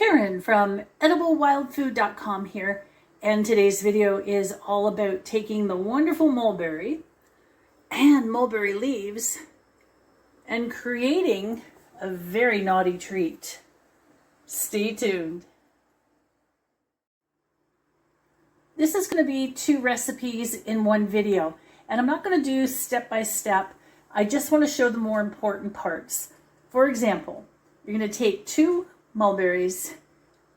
Karen from EdibleWildFood.com here, and today's video is all about taking the wonderful mulberry and mulberry leaves and creating a very naughty treat. Stay tuned. This is going to be 2 recipes in one video, and I'm not going to do step by step. I just want to show the more important parts. For example, you're going to take 2 mulberries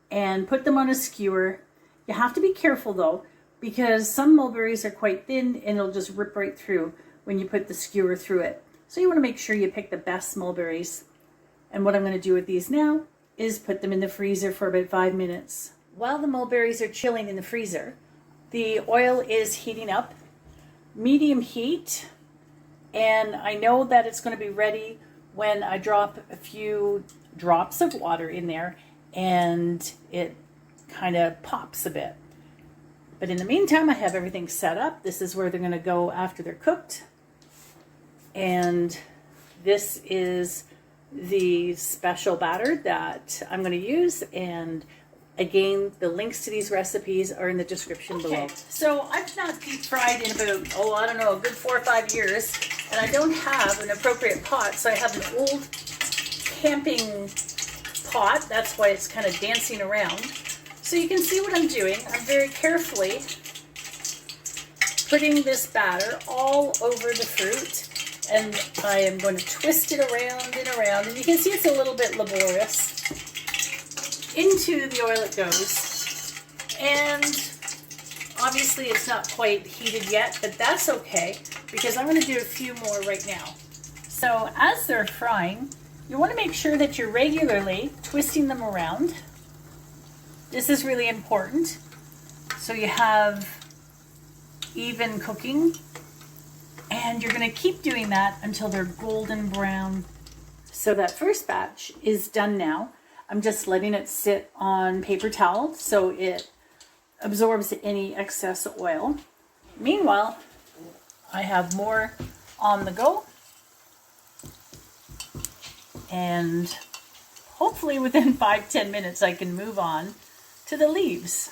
and put them on a skewer. You have to be careful though, because some mulberries are quite thin and it'll just rip right through when you put the skewer through it. So you want to make sure you pick the best mulberries. And what I'm going to do with these now is put them in the freezer for about 5 minutes. While the mulberries are chilling in the freezer, the oil is heating up, medium heat, and I know that it's going to be ready when I drop a few drops of water in there and it kind of pops a bit. But in the meantime, I have everything set up. This is where they're going to go after they're cooked. And this is the special batter that I'm going to use. And again, the links to these recipes are in the description below. So I've not deep fried in about, I don't know, a good 4 or 5 years. And I don't have an appropriate pot, so I have an old camping pot. That's why it's kind of dancing around. So you can see what I'm doing. I'm very carefully putting this batter all over the fruit, and I am going to twist it around and around, and you can see it's a little bit laborious. Into the oil it goes, and obviously it's not quite heated yet, but that's okay because I'm going to do a few more right now. So as they're frying, you want to make sure that you're regularly twisting them around. This is really important so you have even cooking, and you're going to keep doing that until they're golden brown. So that first batch is done now. I'm just letting it sit on paper towel so it absorbs any excess oil. Meanwhile, I have more on the go, and hopefully within 5-10 minutes I can move on to the leaves.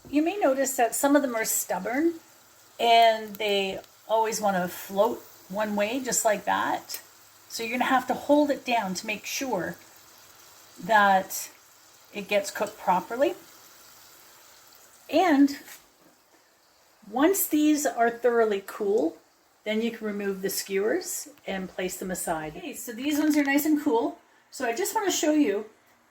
You may notice that some of them are stubborn and they always want to float one way just like that. So you're going to have to hold it down to make sure that it gets cooked properly. And once these are thoroughly cool, then you can remove the skewers and place them aside. Okay, so these ones are nice and cool. So I just want to show you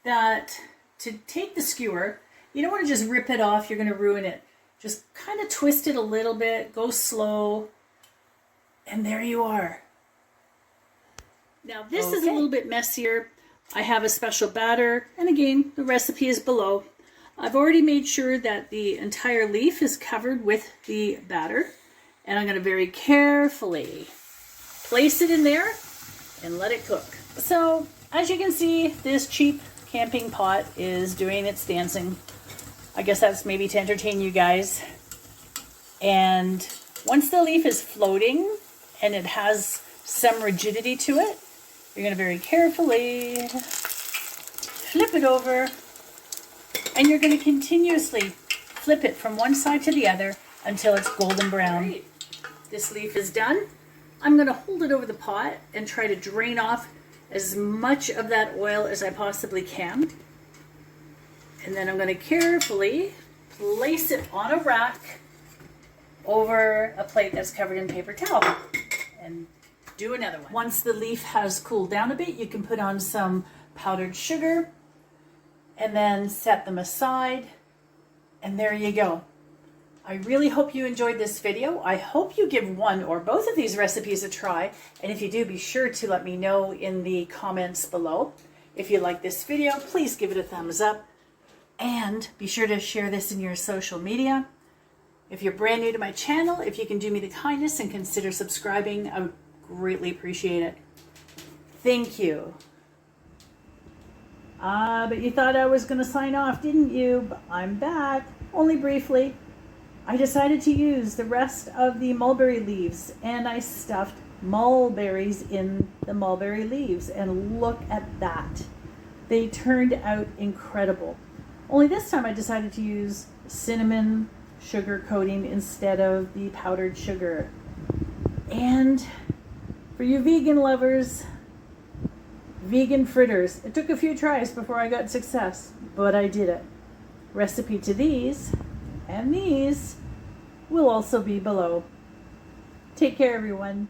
that to take the skewer, you don't want to just rip it off. You're going to ruin it. Just kind of twist it a little bit, go slow, and there you are. Now this is a little bit messier. I have a special batter, and again, the recipe is below. I've already made sure that the entire leaf is covered with the batter, and I'm going to very carefully place it in there and let it cook. So as you can see, this cheap camping pot is doing its dancing. I guess that's maybe to entertain you guys. And once the leaf is floating and it has some rigidity to it, you're going to very carefully flip it over, and you're going to continuously flip it from one side to the other until it's golden brown. Right. This leaf is done. I'm going to hold it over the pot and try to drain off as much of that oil as I possibly can. And then I'm going to carefully place it on a rack over a plate that's covered in paper towel. And do another one. Once the leaf has cooled down a bit, you can put on some powdered sugar and then set them aside. And there you go. I really hope you enjoyed this video. I hope you give one or both of these recipes a try. And if you do, be sure to let me know in the comments below. If you like this video, please give it a thumbs up. And be sure to share this in your social media. If you're brand new to my channel, if you can do me the kindness and consider subscribing, I would greatly appreciate it. Thank you. But you thought I was going to sign off, didn't you? But I'm back, only briefly. I decided to use the rest of the mulberry leaves, and I stuffed mulberries in the mulberry leaves, and look at that. They turned out incredible. Only this time I decided to use cinnamon sugar coating instead of the powdered sugar. And for you vegan lovers, vegan fritters. It took a few tries before I got success, but I did it. Recipe to these and these will also be below. Take care, everyone.